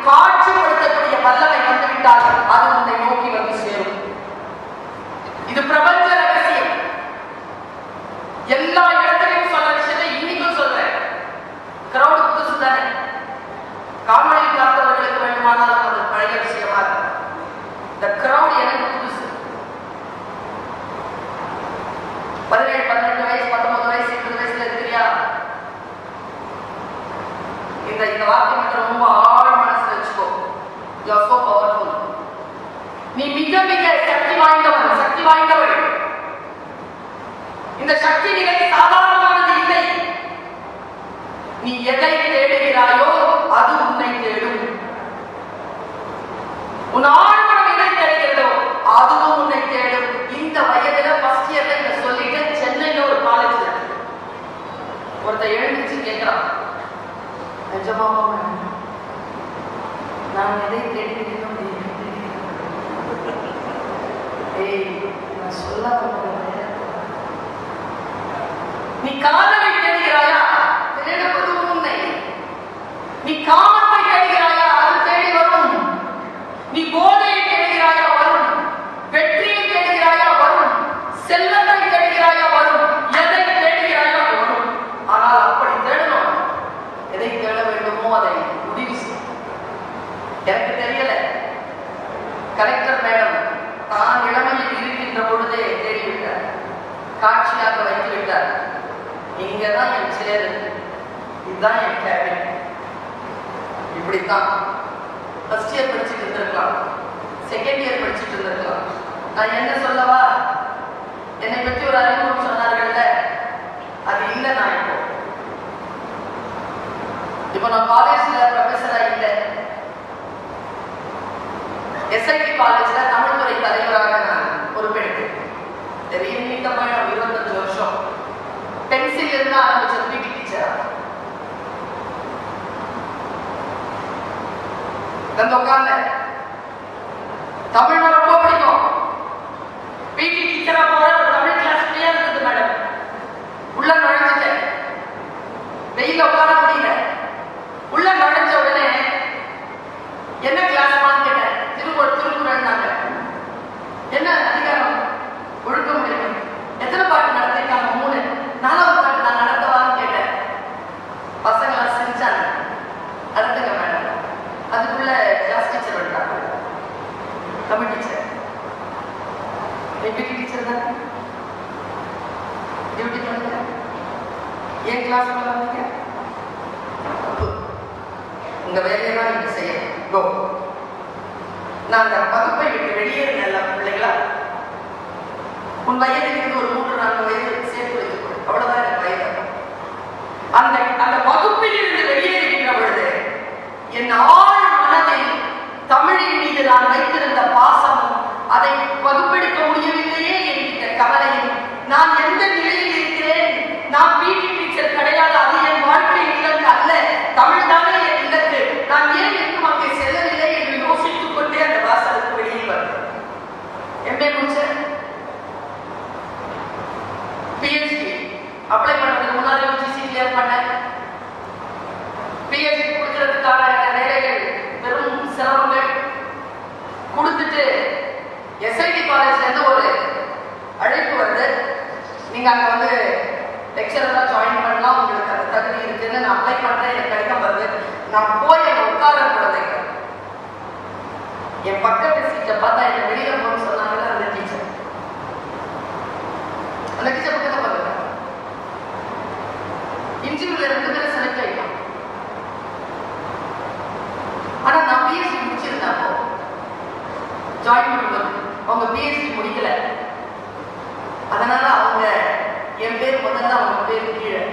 காட்சிப்படுத்தக்கூடிய வல்லமை வந்துவிட்டால் அது உன்னை நோக்கி வந்து சேரும். இது பிரபஞ்ச ரகசியம். எல்லா இடத்திலையும் சொல்ற விஷயத்தை இன்னைக்கும் சொல்றேன். கிரௌடு புதுசு தானே, காணொலியில் பார்த்தவர்களுக்கு வேண்டுமானாலும் அது பழைய விஷயமா இருக்கும். இந்த கிரௌட் எனக்கு புதுசு. 17, 18 வயசு, 19 வயசு, 20 வயசுல இருக்கிறியா? இந்த வார்த்தை மட்டும் ரொம்ப ஆழ் மனசுல வச்சுக்கோ. You are so powerful. நீ மிக மிக சக்தி வாய்ந்தவன், சக்தி வாய்ந்தவள். இந்த சக்தி நிலை சாதாரணமானது இல்லை. நீ எதை தேடுகிறாயோ அது உன்னை தேடும். உன் ஆழ்மனம் எதை தேடுகிறதோ அதுவும் உன்னை தேடும். இந்த வயதுல ஃபர்ஸ்ட் இயர்ல இத சொல்லிட்டு சென்னையில ஒரு காலேஜ்ல ஒருத்தர் எழுந்துச்சு கேட்கிறான், நிஜமாமா நான் எதை தேடுகிறேன்? நான் சொல்ல நீ காதலை தேடுகிறாயா? தேடுவது உன்னை. நீ காமத்தை தேடுகிறாயா? அது தேடி வரும். நீ போதையை தேடுகிறாயா? வரும். வெற்றியை தேடுகிறாயா? வரும். செல்வத்தை தேடுகிறாயா? வரும். எதை தேடுகிறாயா? வரும். ஆனால் அப்படி தேடணும். எதை தேட வேண்டுமோ அதை முடிவு செய். எனக்கு தெரியல. கலெக்டர் மேடம் தான் இளமையில் இருக்கின்ற பொழுதே தேடிவிட்டார், காட்சியாக வைத்து விட்டார். இங்கதான் என் சேர், இதுதான் என் கேபின். இப்படித்தான் ஃபர்ஸ்ட் இயர் படிச்சுட்டு இருந்திருக்கலாம், செகண்ட் இயர் படிச்சுட்டு இருந்திருக்கலாம். நான் என்ன சொல்லவா? என்னை பற்றி ஒரு அறிமுகம் சொன்னார்கள்ல, அது இல்லை. நான் இப்போ நான் காலேஜ்ல ப்ரொஃபஸரா இல்லை, எஸ்ஐடி காலேஜ்ல தமிழ் துறை தலைவராக நான் பொறுப்பெடுத்தேன். பெரிய நீண்ட பயணம், 25 வருஷம். பென்சில் இருந்து ஆரம்பிச்ச பிடி டீச்சர் வந்து உட்கார்ந்த. தமிழ் ரொம்ப பிடிக்கும். பிடி டீச்சரா போற ஒரு தமிழ் கிளாஸ் ஃப்ரீயா இருந்தது மேடம். உள்ள நுழைஞ்சிட்டேன். வெயில உட்கார முடியல. உள்ள நுழைஞ்ச உடனே என்ன கிளாஸ்மான்னு கேட்டேன். திருக்குறள்னாங்க. என்ன அதிகாரம்? ஒழுக்க முடியும். எத்தனை பாட்டு நடத்திருக்காங்க? 3. 4வது பாட்டு நான் நடத்தவான்னு கேட்டேன். பசங்க சிரிச்சாங்க. நடத்துங்க மேடம். அதுக்குள்ள கிளாஸ் டீச்சர் வந்துட்டாங்க, தமிழ் டீச்சர். பிடி டீச்சர் தான் டியூட்டி பண்ணுங்க. ஏன் கிளாஸ் பண்ணுவாங்க? உங்க வேலையெல்லாம் நீங்க செய்யணும். கோ. நான் அந்த வகுப்பை விட்டு வெளியேறின பிள்ளைகளா, உன் வயதிலிருந்து ஒரு 3-4 வயது சேர்த்து வைத்துக்கொள். அவ்வளவுதான் எனக்கு வயது. அந்த வகுப்பில் இருந்து வெளியேறுகின்ற பொழுது என் ஆழ் மனதில் தமிழின் மீது நான் வைத்திருந்த பாசம், அதை வகுப்பெடுக்க முடியவில்லையே என்கிற கவலையும், நான் எந்த நிலையில் இருக்கிறேன், நான் பிடி டீச்சர் கிடையாது, அது என் வாழ்க்கையின் இலக்கு அல்ல, தமிழ் தானே என் இலக்கு, நான் ஏன் இன்னும் அங்கே செல்லவில்லை என்று யோசித்துக் கொண்டே அந்த வாசலுக்கு வெளியே வந்தேன். எம்ஏ முடிச்சேன். பிஹெச்டி அப்ளை பண்றதுக்கு முன்னாடி யூஜிசி கிளியர் பண்ணேன். பிஹெச்டி கொடுக்கறதுக்கான வேலைகள் வெறும் சிரமங்கள் கொடுத்துட்டு எஸ்ஐடி காலேஜ்ல இருந்து ஒரு அழைப்பு வருது, நீங்க அங்க வந்து லெக்சரரா ஜாயின் பண்ணலாம், உங்களுக்கு அந்த தகுதி இருக்குன்னு. நான் அப்ளை பண்றேன், எனக்கு கடிதம் வருது. நான் போய் அங்க உட்கார குழந்தைங்க என் பக்கத்து சீட்டை பார்த்தா என்ன வெளியில போகணும்னு சொன்னாங்கல்ல, அந்த டீச்சர் பக்கத்தை பார்த்துட்டேன். இன்டர்வியூல 2 பேரும் செலக்ட் ஆயிட்டோம். ஆனா நான் பிஎஸ்சி முடிச்சிருந்தேன். அப்போ ஜாயின் பண்ணும்போது அவங்க பிஎஸ்சி முடிக்கல. அதனால அவங்க என் பேர் முதல்ல, அவங்க பேர் கீழே.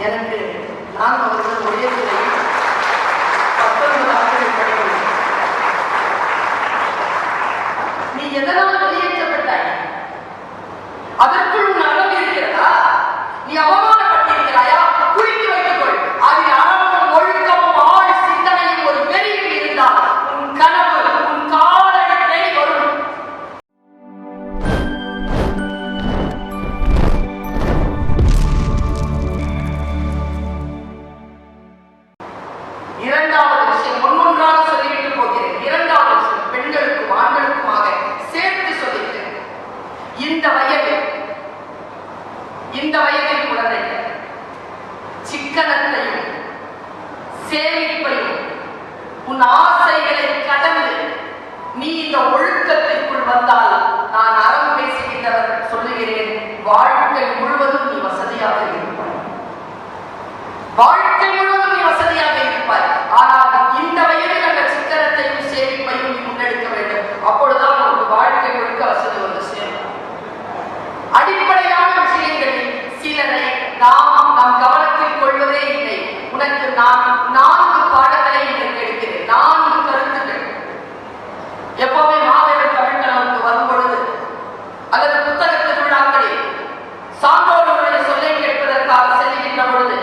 எனக்கு நான் அவர்கள் ஒரே 19 ஆண்டுகள் படிக்கிறேன். நீ எதனால் வெளியேற்றப்பட்டாய்? அதற்குள் உன் அளவு இருக்கிறதா? நீ அவமானப்பட்டிருக்கிறாயா? குறித்து வைத்துக்கொள். அதில் அறமும் ஒழுக்கமும் ஆழ் சிந்தனையும் ஒரு வெறியும் இருந்தால் உன் கனவு உன் காலடி தேடி வரும். இரண்டாவது விஷயம் ஒன்னொன்றாக சொல்லிவிட்டு போகிறேன். இரண்டாவது விஷயம் பெண்களுக்கும் ஆண்களுக்குமாக சேர்த்து சொல்லுகிறேன். இந்த வயதில் குழந்தைகள் சிக்கனத்தையும் சேமிப்பையும் உன் ஆசைகளை கடந்து நீ இந்த ஒழுக்கத்திற்குள் வந்தால் நான் அறம் பேசுகின்றவர் சொல்லுகிறேன், வாழ்க்கை முழுவதும் நீ வசதியாக இருப்பாய். வாழ்க்கை முழுவதும் நீ வசதியாக இருப்பாய். ஆனால் இந்த வயதில் அந்த சிக்கனத்தையும் சேமிப்பையும் நீ முன்னெடுக்க வேண்டும். அப்பொழுதுதான் உனக்கு வாழ்க்கை முழுக்க வசதி வந்து சேரும். அடிப்படையான விஷயங்களில் சிலரை நாம் கவனத்தில் கொள்வதே இல்லை. உனக்கு நான் 4 பாடங்களை இன்றைக்கு எடுக்கிறேன். 4 கருத்துக்கள். எப்பவுமே மாதவர் தமிழ்கலனுக்கு வரும் பொழுது அல்லது புத்தக திருவிழாக்களில் சான்றோர்களுடைய சொல்லை கேட்பதற்காக செல்கின்ற பொழுது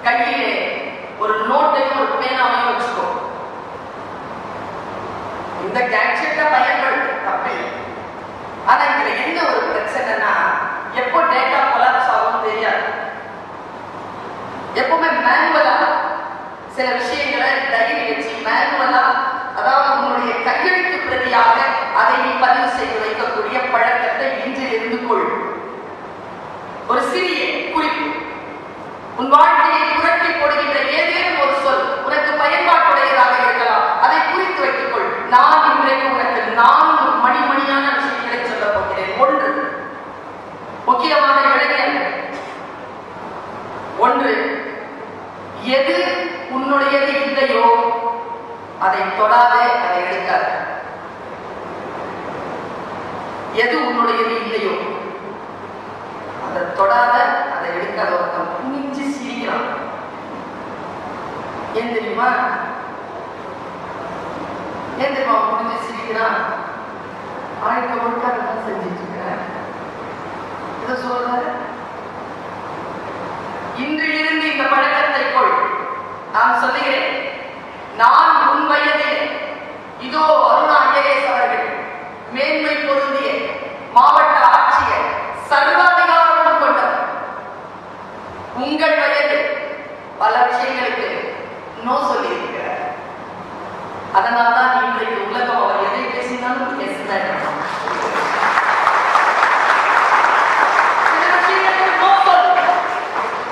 கையிலே ஒரு நோட்டையும் ஒரு பேனாவையும் வச்சுக்கோ. இந்த கேட்ஜெட்டை பயன்படுத்த தப்பில்லை. ஆனா இதுல என்ன ஒரு பிரச்சனைனா, எப்போ டேட்டா கொலாப்ஸ் ஆகும் தெரியாது. எப்பவுமே மேனுவலா சில விஷயங்களை டைரி வச்சு மேனுவலா, அதாவது உன்னுடைய கையெழுத்து பிரதியாக அதை நீ பதிவு செய்து வைக்கக்கூடிய பழக்கத்தை இன்றிலிருந்து கொள். ஒரு சிறிய குறிப்பு, உன் வாழ்க்கையை புரட்டி போடுகின்ற ஏதேனும் ஒரு சொல் உனக்கு பயன்பாட்டுடையதாக இருக்கலாம், அதை குறித்து வைத்துக் கொள். நான் இன்றைக்கு உனக்கு 4 மணிமணியான விஷயங்களை சொல்ல போகிறேன். 1, முக்கியமான இளைஞர்கள். 1, எது உன்னுடையது இல்லையோ அதை தொடாதே, அதை எடுக்காத. எது உன்னுடையது இல்லையோ அதை தொடாத, அதை எடுக்காத. ஒருத்தன் குனிஞ்சு சிரிக்கிறான். ஏன் தெரியுமா? குனிஞ்சு சிரிக்கிறான்? ஆழ்க்க முழுக்க செஞ்சிட்டு இருக்கிறேன். இதை சொல்ற இன்றிலிருந்து இந்த பழக்கத்தை கொள். நான் சொல்லுகிறேன், நான் உன் வயதில் இதோ அருணா ஐஏஎஸ் அவர்கள் மேன்மை பொருந்திய மாவட்ட ஆட்சியர் சர்வாதிகாரம் கொண்டவர். உங்கள் வயது பல விஷயங்களுக்கு நோ சொல்லி இருக்கிறார். அதனால்தான் இன்றைக்கு உலகம் அவர் எதை பேசினாலும் பேசினார்.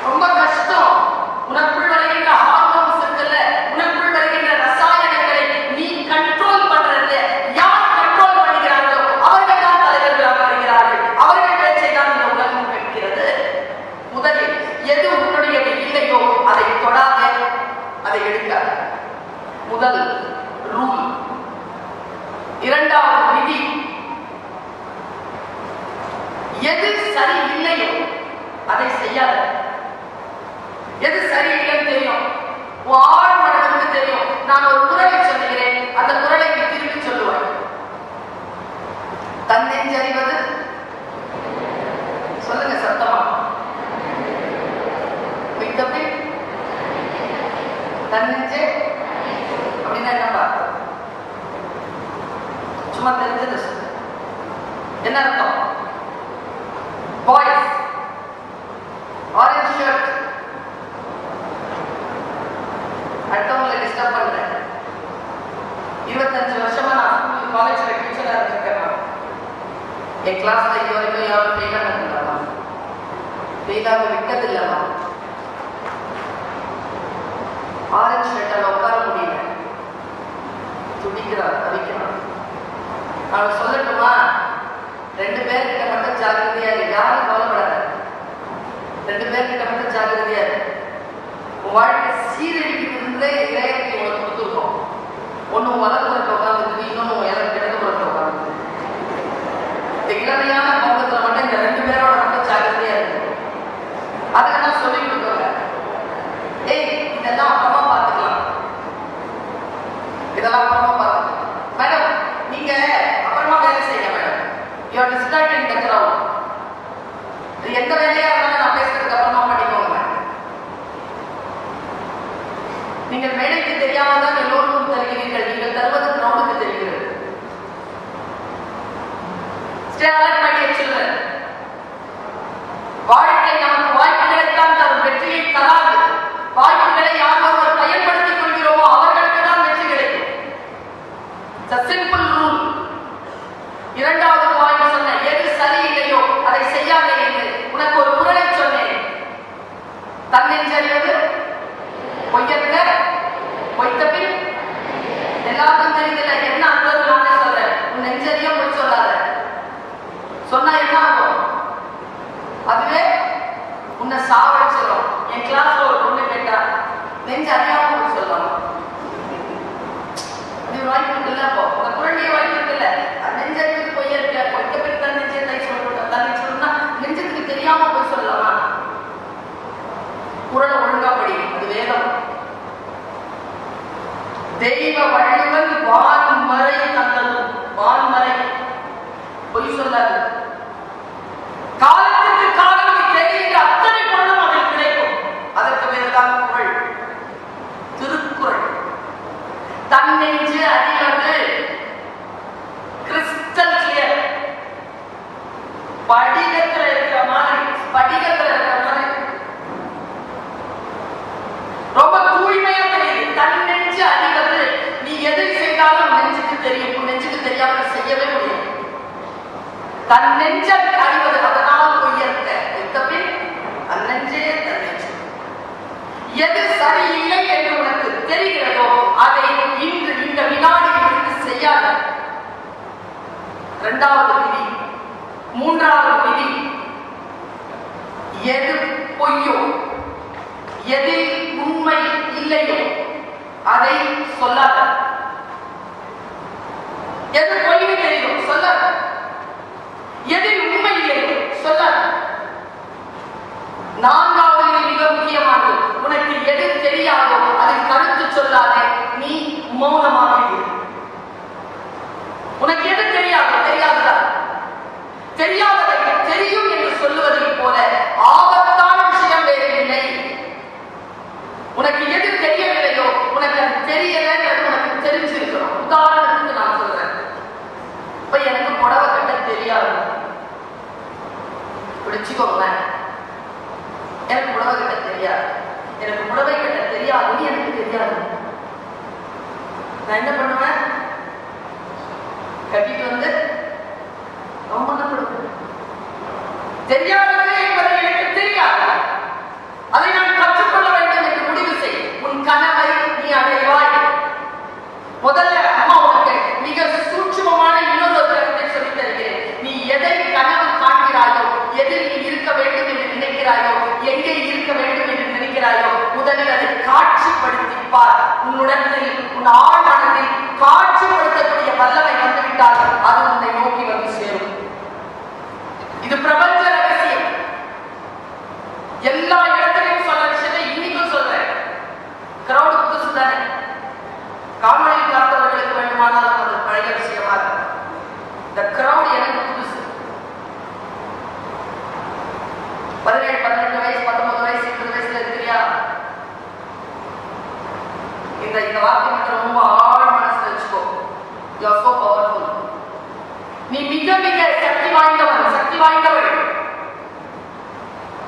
ரொம்ப கஷ்டம். உனக்குள் வருகின்ற ஹார்மோன்ஸ் இருக்குல்ல, உனக்குள் வருகின்ற ரசாயனங்களை நீ கண்ட்ரோல் பண்றது யார் கண்ட்ரோல் பண்ணுகிறார்களோ அவர்கள் தான் தலைவர்களாக வருகிறார்கள். அவர்கள் பேச்சை தான் இந்த உலகம் கேட்கிறது. முதலில் எது உன்னுடையது இல்லையோ அதை தொடாத, அதை எடுக்காத. முதல் ரூல். இரண்டாவது விதி, எது சரி இல்லையோ அதை செய்யாத. எது சரி இல்லைன்னு தெரியும், ஆழ் மனதுக்கு தெரியும். நான் ஒரு குரலை சொல்லுகிறேன், அந்த குரலை திருப்பி சொல்லுவேன். தன்னெஞ்சறிவது, சொல்லுங்க சத்தமா. தப்பி தன்னெஞ்சே அப்படின்னா என்ன பார்க்க? சும்மா தெரிஞ்சது சொல்லு. என்ன அர்த்தம்? பாய்ஸ் ஆரஞ்சு ஷர்ட், அடுத்தவங்களை டிஸ்டர்ப் பண்றேன். 25 வருஷமா நான் ஸ்கூல் காலேஜ்ல டீச்சரா இருந்திருக்கேன். என் கிளாஸ்ல இது வரைக்கும் யாரும் ஃபெயிலாக இருந்தாங்க, ஃபெயிலாக விட்டது இல்லைம்மா. ஆரஞ்சு ஷர்ட்டால் உட்கார முடியல, துடிக்கிறார், தவிக்கிறார். நான் சொல்லட்டுமா, 2 பேர்கிட்ட மட்டும் ஜாக்கிரதையா இரு. யாரும் கவலைப்படாத, 2 பேர்கிட்ட மட்டும் ஜாக்கிரதையா இரு. உன் வாழ்க்கை சீரழிக்கிறதுலே இளையத்தை உனக்கு கொடுத்துருக்கோம். ஒன்று வலது புறத்தை உட்காந்துருக்கு, இன்னொன்று இடது புறத்தை உட்காந்துருக்கு. இந்த இளமையான பருவத்தில் மட்டும் இந்த 2 பேரோட மட்டும் ஜாக்கிரதையா இருக்கு. அதெல்லாம் சொல்லி கொடுக்குறாங்க. ஏய், இதெல்லாம் அப்புறமா பார்த்துக்கலாம், இதெல்லாம் அப்புறமா பார்த்துக்கலாம். மேடம், நீங்க அப்புறமா வேலை செய்யுங்க madam. You are distracting the crowd. எந்த வேலையா இருந்தாலும் நான் பேசுறதுக்கு அப்புறமா பண்ணிக்கோங்க மேடம். நீங்கள் மேடைக்கு தெரியாமல் தான் எல்லோருக்கும் தருகிறீர்கள். நீங்கள் தருவது கிரவுண்டுக்கு தெரிகிறது. Stay alert, my dear children. வாழ்க்கை நமக்கு வாய்ப்புகளைத்தான் தரும், வெற்றியை தராது. வாய்ப்புகளை யார் ஒருவர் பயன்படுத்திக் கொள்கிறோமோ அவர்கள் தெய்வ வள்ளுவன் வான்மறை தந்தது. வான்மறை பொய் சொல்லாது. காலத்திற்கு காலம் தெரிகின்ற அத்தனை பொருளும் அதில் கிடைக்கும். அதற்கு பேருதான் குறள், திருக்குறள். தன்னெஞ்சு அறிவது கிறிஸ்டல் கிளியர். படிகத்துல இருக்கிற மாதிரி, படிகத்துல இருக்கிற மாதிரி ரொம்ப தூய்மையா தெரியுது. தன்னெஞ்சு அறிவது. நீ எதை செய்தாலும் நெஞ்சுக்கு தெரியும். நெஞ்சுக்கு தெரியாம செய்யவே முடியும். தன்னெஞ்ச அறிவது. அதனால் பொய்யற்க எத்தபின் அந்நெஞ்சே தன்னெஞ்சு. எது சரியில்லை என்று உனக்கு தெரிகிறதோ அதை இன்று இந்த வினாடிக்கு செய்யாத. இரண்டாவது விதி. மூன்றாவது விதி, எது பொய்யோ, எதில் உண்மை இல்லையோ அதை சொல்லாத. எது பொய்னு தெரியும் சொல்லாத. எதில் உண்மை இல்லையோ சொல்லாத. நான்காவது மிக முக்கியமானது, உனக்கு எது தெரியாதோ அதில் கருத்து சொல்லாதே, நீ மௌனமாக இரு. உனக்கு எது தெரியாதோ, தெரியாததா, தெரியாததை தெரியும் என்று சொல்லுவதை போல ஆபத்தான விஷயம் வேறு இல்லை. உனக்கு எது தெரியவில்லையோ, உனக்கு அது தெரியல, உனக்கு தெரிஞ்சிருக்கணும். உதாரணத்துக்கு நான் சொல்றேன். இப்ப எனக்கு புடவை கட்ட தெரியாது, பிடிச்சுக்கோங்க. எனக்கு புடவை கட்ட தெரியாது. எனக்கு புடவை கட்ட தெரியாதுன்னு எனக்கு தெரியாது. நான் என்ன பண்ணுவேன்? கட்டிட்டு வந்து அவமானப்படுவேன். தெரியாதது என்பது எனக்கு தெரியாது, அதை நான் கற்றுக்கொள்ள வேண்டும் என்று முடிவு செய். உன் கனவை நீ அடைவாய். முதல்ல அம்மா உனக்கு மிக சூட்சுமமான இன்னொரு கருத்தை சொல்லித் தருகிறேன். நீ எதை கனவு காண்கிறாயோ, எதில் நீ இருக்க வேண்டும் என்று நினைக்கிறாயோ, எங்கே இருக்க வேண்டும் என்று நினைக்கிறாயோ, முதலில் அதை காட்சிப்படுத்திப்பார். உன்னுடத்தில், உன் ஆழ்மனத்தில் காட்சிப்படுத்தக்கூடிய வல்லமை வந்துவிட்டால் அது உன்னை நோக்கி வந்து சேரும். இது பிரபஞ்ச ரகசியம். எல்லா இடத்திலையும் சொல்ற விஷயத்தை இன்னைக்கும் சொல்றேன். கிரௌடு புதுசு தானே, காணொலியில் பார்த்தவர்களுக்கு வேண்டுமானாலும் அது பழைய விஷயமா இருக்கும். இந்த கிரௌட் எனக்கு புதுசு. 17, 18 வயசு, 19 வயசு, 20 வயசுல இருக்கிறியா? இந்த வார்த்தை மட்டும் ரொம்ப ஆழ் மனசுல வச்சுக்கோ. You are so powerful. நீ மிக மிக சக்தி வாய்ந்தவன், சக்தி வாய்ந்தவள்.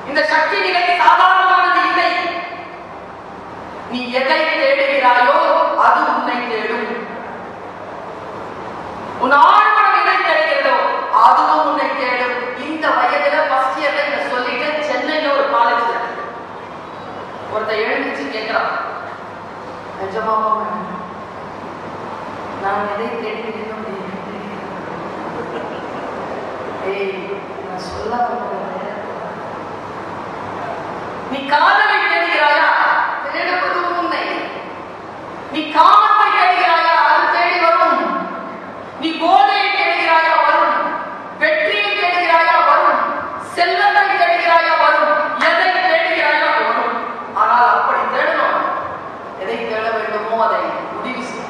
இந்த சக்தி நிலை சாதாரணமானது இல்லை. நீ எதை தேடுகிறாயோ அது உன்னை தேடும். உன் ஆழ்மனம் எதை தேடுகிறதோ அதுவும் உன்னை தேடும். இந்த வயதுல ஃபர்ஸ்ட் இயர்ல இதை சொல்லிட்டு சென்னையில ஒரு காலேஜ்ல ஒருத்தர் எழுந்துச்சு கேட்கிறான், நிஜமாமா நான் எதை தேடுகிறேன்? நான் சொல்ல நீ காதலை தேடுகிறாயா? தேடுவது உண்மை. நீ காமத்தை தேடுகிறாயா? அது தேடி வரும். நீ போதையை தேடுகிறாயா? வரும். வெற்றியை தேடுகிறாயா? வரும். செல்வத்தை தேடுகிறாயா? வரும். எதை தேடுகிறாயா? வரும். ஆனால் அப்படி தேடணும். எதை தேட வேண்டுமோ அதை முடிவு செய்.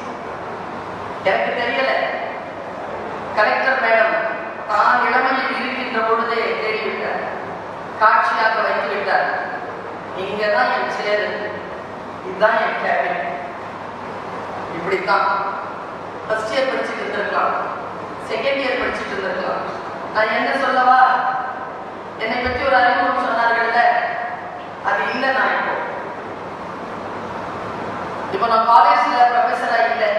எனக்கு தெரியல. கலெக்டர் மேடம் தான் இளமையில் இருக்கின்ற பொழுதே தேடிவிட்டார், காட்சியாக வைத்து விட்டார். இங்கதான் என் சேரு, இதுதான் என் கேபின். இப்படித்தான் ஃபர்ஸ்ட் இயர் படிச்சுட்டு இருந்திருக்கலாம், செகண்ட் இயர் படிச்சுட்டு இருந்திருக்கலாம். நான் என்ன சொல்லவா? என்னை பற்றி ஒரு அறிமுகம் சொன்னார்கள்ல, அது இல்லை. நான் இப்போ நான் காலேஜ்ல ப்ரொஃபஸரா இல்லை,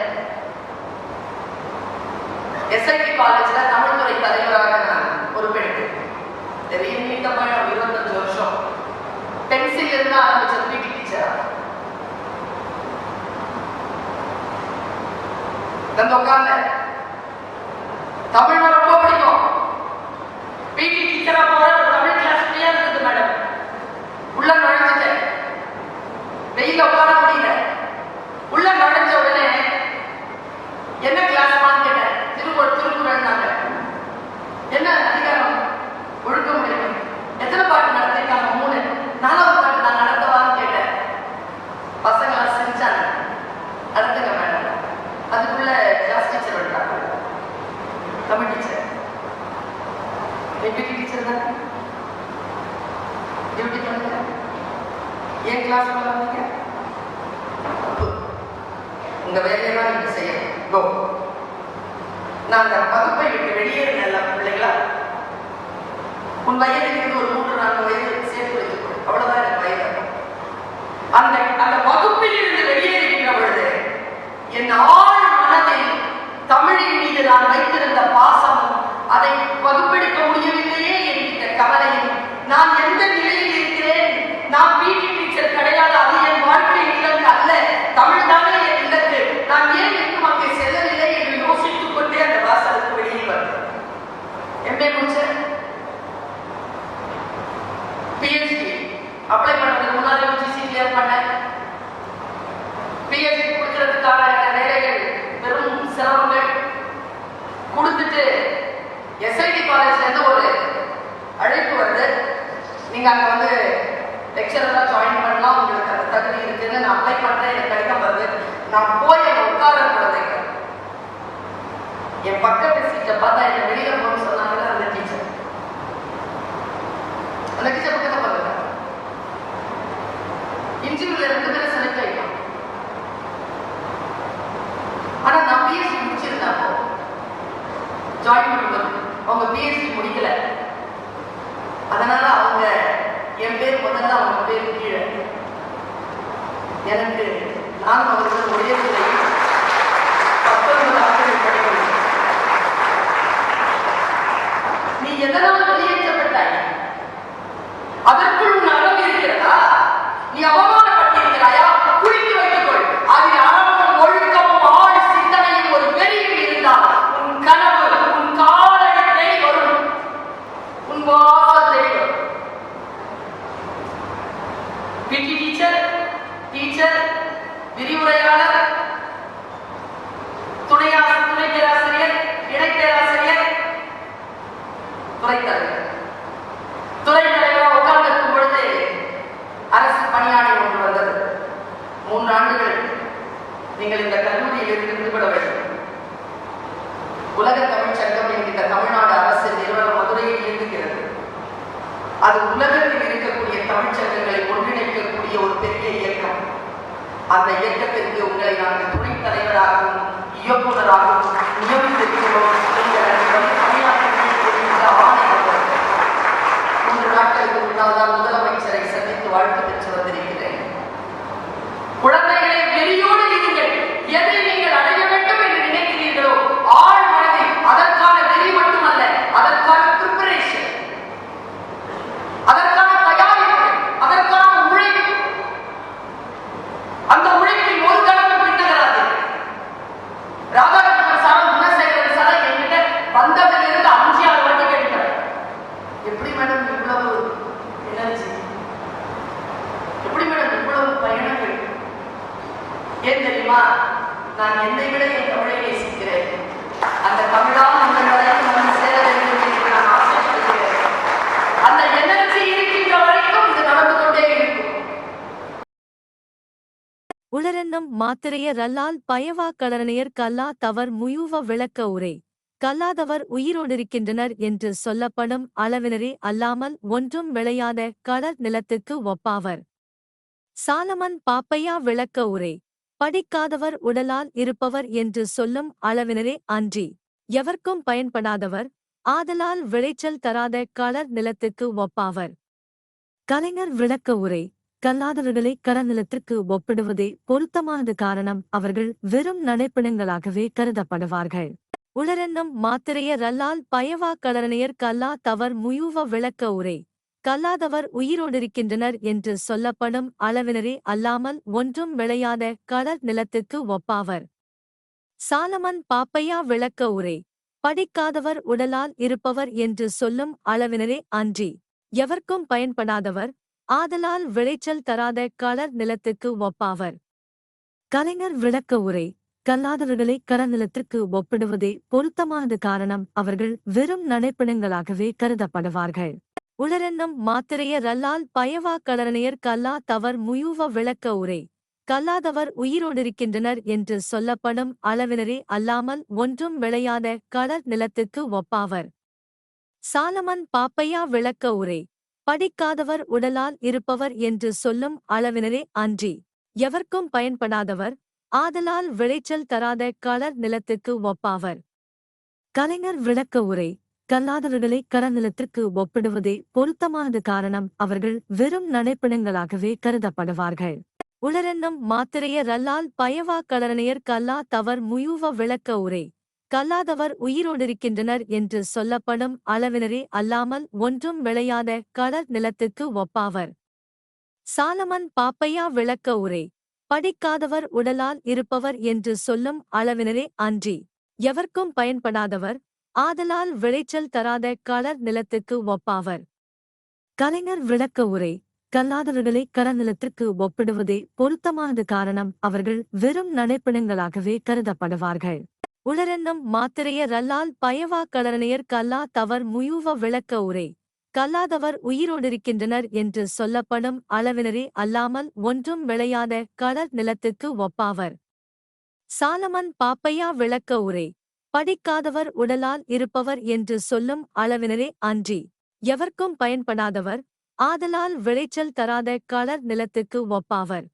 எஸ்ஐடி காலேஜ்ல தமிழ் துறை தலைவராக நான் பொறுப்பெடுத்தேன். தெரியும், நீண்ட பயணம், 25 வருஷம். பென்சில் இருந்து ஆரம்பிச்ச பிடி டீச்சரா உட்கார்ந்த. தமிழ் ரொம்ப பிடிக்கும். பிடி டீச்சரா போற தமிழ் கிளாஸ் ஃப்ரீயா இருந்தது மேடம். உள்ள நுழைஞ்சிட்டேன். வெயில உட்கார முடியல. உள்ள நுழைஞ்ச உடனே என்ன கிளாஸ்மான்னு கேட்டேன். திருக்குறள்னாங்க. என்ன அதிகாரம்? ஒழுக்க முடியும். எத்தனை பாட்டு நடத்திருக்காங்க? 3. 4வது பாட்டு நான் நடத்தவான்னு கேட்டேன். பசங்க சிரிச்சாங்க. நடத்துங்க மேடம். உங்க வேலையை தான் நீங்க செய்யணும். கோ. நான் அந்த வகுப்பை விட்டு வெளியேறின பிள்ளைகளா, உன் வயதிலிருந்து ஒரு 3-4 வயது சேர்த்து வைத்துக்கொள். அவ்வளவுதான் எனக்கு வயது. அந்த அந்த வகுப்பில் இருந்து வெளியேறுகின்ற பொழுது என் ஆழ் மனதில் தமிழின் மீது நான் வைத்திருந்த பாசம், அதை வகுப்பெடுக்க முடியவில்லையே என்கிற கவலையும், நான் எந்த நிலையில் இருக்கிறேன், நான் பிடி டீச்சர் கிடையாது, அது என் வாழ்க்கை இலக்கு அல்ல, தமிழ் தானே என் இலக்கு, நான் ஏன் இன்னும் அங்கே செல்லவில்லை என்று யோசித்துக் கொண்டே அந்த வாசலுக்கு வெளியே வந்தேன். எம்ஏ முடிச்சேன், பிஹெச்டி அப்ளை பண்றதுக்கு முன்னாடி யூஜிசி கிளியர் பண்ணேன். பிஹெச்டி கொடுக்கறதுக்கான வேலைகள் பெரும் சிரமங்கள் கொடுத்துட்டு எஸ்ஐடி காலேஜ்ல இருந்து ஒரு அழைப்பு வருது, நீங்க அங்க வந்து லெக்சரரா ஜாயின் பண்ணலாம், உங்களுக்கு அந்த தகுதி இருக்குன்னு நான் அப்ளை பண்றேன், எனக்கு கடிதம் வருது. நான் போய் அங்க உட்கார குழந்தைங்க என் பக்கத்து சீட்டை பார்த்தா என்ன வெளியில போகணும்னு சொன்னாங்க. அந்த டீச்சர் பக்கத்தை பாருங்க, இன்டர்வியூல 2 பேரும் செலக்ட் ஆயிட்டான். ஆனா நான் பிஎஸ்சி முடிச்சிருந்தப்போ ஜாயின் பண்ணும்போது அவங்க பிஎஸ்சி முடிக்கல, அதனால அவங்க என் பேர் முதல்ல அவங்க பேர் கீழே. எனக்கு நான் அவர்கள் ஒரே பிள்ளை, 19 ஆண்டுகள் படிக்கணும். நீ எதனால் வெளியேற்றப்பட்டாய்? அதற்குள் உன் அளவு இருக்கிறதா? நீ அவமானப்பட்டிருக்கிறாயா? குறித்து வைத்துக் கொள். அதில் அறமும் ஒழுக்கமும் ஆள் சிந்தனையும் ஒரு வெறியும் இருந்தால் உன் கனவு உன் காலடி தேடி வரும், உன் வாசல் தேடி வரும். பிடி டீச்சர், விரிவுரையாளர், துணை பேராசிரியர், இணை பேராசிரியர், துறை தலைவராக உட்கார்ந்து இருக்கும் பொழுது அரசு பணியாளை ஒன்று வந்தது. 3 ஆண்டுகள் நீங்கள் இந்த கல்லூரியில் இருந்து விடுபட வேண்டும். உலக தமிழ் சங்கம் என்கிற தமிழ்நாடு அரசு நிறுவனம் மதுரையில் இயங்குகிறது. அது உலகத்தில் இருக்கக்கூடிய தமிழ் சங்கங்களை ஒன்றிணைக்கக்கூடிய ஒரு பெரிய இயக்கம். அந்த இயக்கத்திற்கு உங்களை நாங்கள் துணைத் தலைவராகவும் இயக்குநராகவும் நியமித்திருக்கிறோம். நாட்களுக்கு முன்னால் தான் முதலமைச்சரை சந்தித்து வாழ்த்து பெற்று வந்திருக்கிறேன். குழந்தைகளை வெறியோடு இருங்கள். எதை நீங்கள் அடைய வேண்டும் என்று நினைக்கிறீர்களோ ஆழ் மனதில் அதற்கான வெறி மட்டுமல்ல, அதற்கான பிரிப்பரேஷன், அதற்கான தயாரிப்பு, அதற்கான உழைப்பு, அந்த உழைப்பில் ஒரு கணக்கு பின்னகராது. ராதாகிருஷ்ணன் சார், குணசேகரன் சார் என்கிட்ட வந்ததிலிருந்து 5-6 வாட்டி கேட்கிறார், எப்படி மேடம் இவ்வளவு எனர்ஜி, எப்படி மேடம் இவ்வளவு பயணங்கள்? ஏன் தெரியுமா? நான் என்னை விட என் தமிழை நேசிக்கிறேன். அந்த தமிழால் உங்கள் வரைக்கும் வந்து சேர வேண்டும் என்று நான் ஆசைப்படுகிறேன். அந்த எனர்ஜி இருக்கின்ற வரைக்கும் இது நடந்து கொண்டே இருக்கும். உளரென்னும் மாத்திரைய ரல்லால் பயவா கடனையர் கல்லா தவர் முயுவ விளக்க உரை கல்லாதவர் உயிரோடிருக்கின்றனர் என்று சொல்லப்படும் அளவினரே அல்லாமல் ஒன்றும் விளையாத கடல் நிலத்துக்கு ஒப்பாவர். சாலமன் பாப்பையா விளக்க உரை படிக்காதவர் உடலால் இருப்பவர் என்று சொல்லும் அளவினரே அன்றி எவர்க்கும் பயன்படாதவர், ஆதலால் விளைச்சல் தராத கடல் நிலத்துக்கு ஒப்பாவர். கலைஞர் விளக்க உரை கல்லாதவர்களை கடநிலத்திற்கு ஒப்பிடுவதே பொருத்தமானது. காரணம், அவர்கள் வெறும் நடைப்பிணங்களாகவே கருதப்படுவார்கள். உளரென்னும் மாத்திரைய ரல்லால் பயவா கடனையர் கல்லா தவர் முயுவ விளக்க உரை கல்லாதவர் உயிரோடிருக்கின்றனர் என்று சொல்லப்படும் அளவினரே அல்லாமல் ஒன்றும் விளையாத கடல் நிலத்துக்கு ஒப்பாவர். சாலமன் பாப்பையா விளக்க உரை படிக்காதவர் உடலால் இருப்பவர் என்று சொல்லும் அளவினரே அன்றி எவர்க்கும் பயன்படாதவர், ஆதலால் விளைச்சல் தராத கடல் நிலத்துக்கு ஒப்பாவர். கலைஞர் விளக்க உரை கல்லாதவர்களை கடநிலத்திற்கு ஒப்பிடுவதே பொருத்தமானது. காரணம், அவர்கள் வெறும் நடைப்பிணங்களாகவே கருதப்படுவார்கள். உளரென்னும் மாத்திரைய ரல்லால் பயவா கடனையர் கல்லா தவர் முயுவ விளக்க உரை கல்லாதவர் உயிரோடிருக்கின்றனர் என்று சொல்லப்படும் அளவினரே அல்லாமல் ஒன்றும் விளையாத கடல் நிலத்துக்கு ஒப்பாவர். சாலமன் பாப்பையா விளக்க உரை படிக்காதவர் உடலால் இருப்பவர் என்று சொல்லும் அளவினரே அன்றி எவர்க்கும் பயன்படாதவர், ஆதலால் விளைச்சல் தராத களர் நிலத்துக்கு ஒப்பாவர். கலைஞர் விளக்க உரை. கல்லாதவர்களை களநிலத்திற்கு ஒப்பிடுவதே பொருத்தமானது. காரணம், அவர்கள் வெறும் நடைப்பிணங்களாகவே கருதப்படுவார்கள். உளரென்னும் மாத்திரையர் அல்லால் பயவா களரணையர் கல்லா தவர் முயூவ விளக்க உரை. கல்லாதவர் உயிரோடிருக்கின்றனர் என்று சொல்லப்படும் அளவினரே அல்லாமல் ஒன்றும் விளையாத களர் நிலத்துக்கு ஒப்பாவர். சாலமன் பாப்பையா விளக்க உரை. படிக்காதவர் உடலால் இருப்பவர் என்று சொல்லும் அளவினரே அன்றி எவர்க்கும் பயன்படாதவர், ஆதலால் விளைச்சல் தராத களர் நிலத்துக்கு ஒப்பாவர். கலைஞர் விளக்க உரை. கல்லாதவர்களை களநிலத்திற்கு ஒப்பிடுவதே பொருத்தமானது. காரணம், அவர்கள் வெறும் நடைப்பிணங்களாகவே கருதப்படுவார்கள். உளரென்னும் மாத்திரையர் அல்லால் பயவா களரணையர் கல்லா தவர் முயூவ விளக்க உரை. கல்லாதவர் உயிரோடிருக்கின்றனர் என்று சொல்லப்படும் அளவினரே அல்லாமல் ஒன்றும் விளையாத களர் நிலத்துக்கு ஒப்பாவர். சாலமன் பாப்பையா விளக்க உரை. படிக்காதவர் உடலால் இருப்பவர் என்று சொல்லும் அளவினரே அன்றி எவர்க்கும் பயன்படாதவர், ஆதலால் விளைச்சல் தராத களர் நிலத்துக்கு ஒப்பாவர்.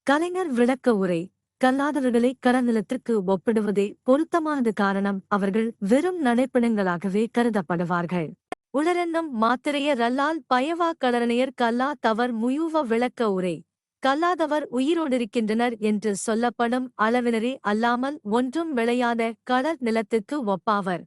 கலைஞர் விளக்க உரை. கல்லாதவர்களை களநிலத்திற்கு ஒப்பிடுவதே பொருத்தமானது. காரணம், அவர்கள் வெறும் நடைப்பிணங்களாகவே கருதப்படுவார்கள். உளரென்னும் மாத்திரையர் அல்லால் பயவா களரணையர் கல்லா தவர் முயூவ விளக்க உரை. கல்லாதவர் உயிரோடிருக்கின்றனர் என்று சொல்லப்படும் அளவினரே அல்லாமல் ஒன்றும் விளையாத களர் நிலத்துக்கு ஒப்பாவர்.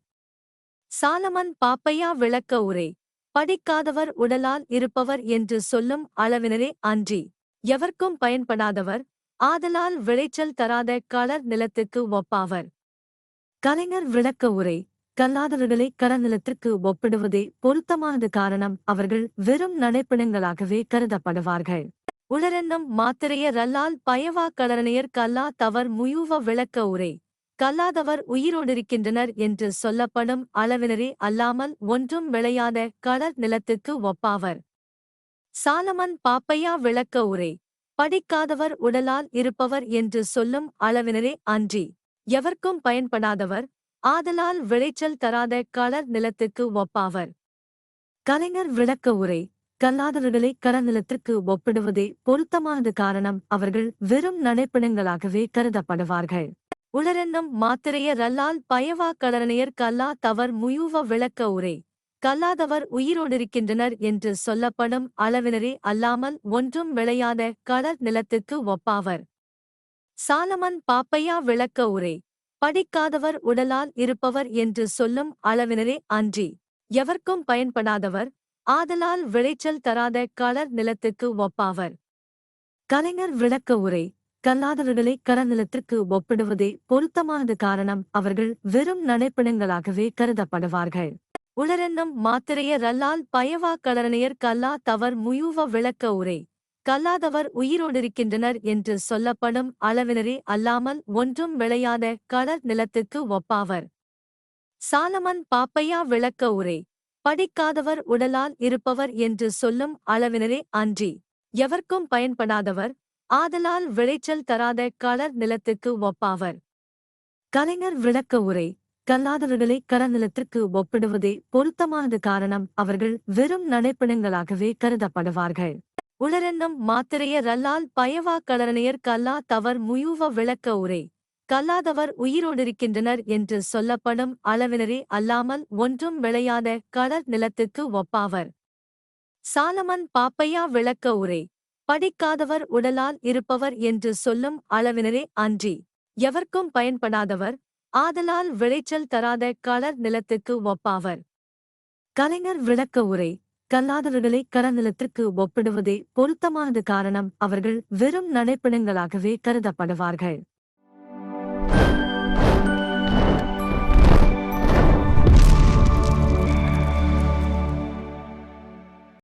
சாலமன் பாப்பையா விளக்க உரை. படிக்காதவர் உடலால் இருப்பவர் என்று சொல்லும் அளவினரே அன்றி எவர்க்கும் பயன்படாதவர், ஆதலால் விளைச்சல் தராத களர் நிலத்துக்கு ஒப்பாவர். கலைஞர் விளக்க உரை. கல்லாதவர்களை களநிலத்திற்கு ஒப்பிடுவதே பொருத்தமானது. காரணம், அவர்கள் வெறும் நடைப்பிணங்களாகவே கருதப்படுவார்கள். உளரென்னும் மாத்திரையர் அல்லால் பயவா களரணையர் கல்லா தவர் முயூவ விளக்க உரை. கல்லாதவர் உயிரோடிருக்கின்றனர் என்று சொல்லப்படும் அளவினரே அல்லாமல் ஒன்றும் விளையாத களர் நிலத்துக்கு ஒப்பாவர். சாலமன் பாப்பையா விளக்க உரை. படிக்காதவர் உடலால் இருப்பவர் என்று சொல்லும் அளவினரே அன்றி எவர்க்கும் பயன்படாதவர், ஆதலால் விளைச்சல் தராத களர் நிலத்துக்கு ஒப்பாவர். கலைஞர் விளக்க உரை. கல்லாதவர்களை களநிலத்திற்கு ஒப்பிடுவதே பொருத்தமானது. காரணம், அவர்கள் வெறும் நடைப்பிணங்களாகவே கருதப்படுவார்கள். உளரென்னும் மாத்திரையர் அல்லால் பயவா களரணையர் கல்லா தவர் முயூவ விளக்க உரை. கல்லாதவர் உயிரோடிருக்கின்றனர் என்று சொல்லப்படும் அளவினரே அல்லாமல் ஒன்றும் விளையாத களர் நிலத்துக்கு ஒப்பாவர். சாலமன் பாப்பையா விளக்க உரை. படிக்காதவர் உடலால் இருப்பவர் என்று சொல்லும் அளவினரே அன்றி எவர்க்கும் பயன்படாதவர், ஆதலால் விளைச்சல் தராத களர் நிலத்துக்கு ஒப்பாவர். கலைஞர் விளக்க உரை. கல்லாதவர்களை களநிலத்திற்கு ஒப்பிடுவதே பொருத்தமானது. காரணம், அவர்கள் வெறும் நடைப்பிணங்களாகவே கருதப்படுவார்கள். உளரென்னும் மாத்திரையர் அல்லால் பயவா களரணையர் கல்லா தவர் முயூவ விளக்க உரை. கல்லாதவர் உயிரோடிருக்கின்றனர் என்று சொல்லப்படும் அளவினரே அல்லாமல் ஒன்றும் விளையாத களர் நிலத்துக்கு ஒப்பாவர். சாலமன் பாப்பையா விளக்க உரை. படிக்காதவர் உடலால் இருப்பவர் என்று சொல்லும் அளவினரே அன்றி எவர்க்கும் பயன்படாதவர், ஆதலால் விளைச்சல் தராத களர் நிலத்துக்கு ஒப்பாவர். கலைஞர் விளக்க உரை. கல்லாதவர்களை களநிலத்திற்கு ஒப்பிடுவதே பொருத்தமானது. காரணம், அவர்கள் வெறும் நடைப்பிணங்களாகவே கருதப்படுவார்கள். உளரென்னும் மாத்திரையர் அல்லால் பயவா களரணையர் கல்லா தவர் முயூவ விளக்க உரை. கல்லாதவர் உயிரோடிருக்கின்றனர் என்று சொல்லப்படும் அளவினரே அல்லாமல் ஒன்றும் விளையாத களர் நிலத்துக்கு ஒப்பாவர். சாலமன் பாப்பையா விளக்க உரை. படிக்காதவர் உடலால் இருப்பவர் என்று சொல்லும் அளவினரே அன்றி எவர்க்கும் பயன்படாதவர், ஆதலால் விளைச்சல் தராத களர் நிலத்துக்கு ஒப்பாவர். கலைஞர் விளக்க உரை. கல்லாதவர்களை களநிலத்திற்கு ஒப்பிடுவதே பொருத்தமானது. காரணம், அவர்கள் வெறும் நடைப்பிணங்களாகவே கருதப்படுவார்கள்.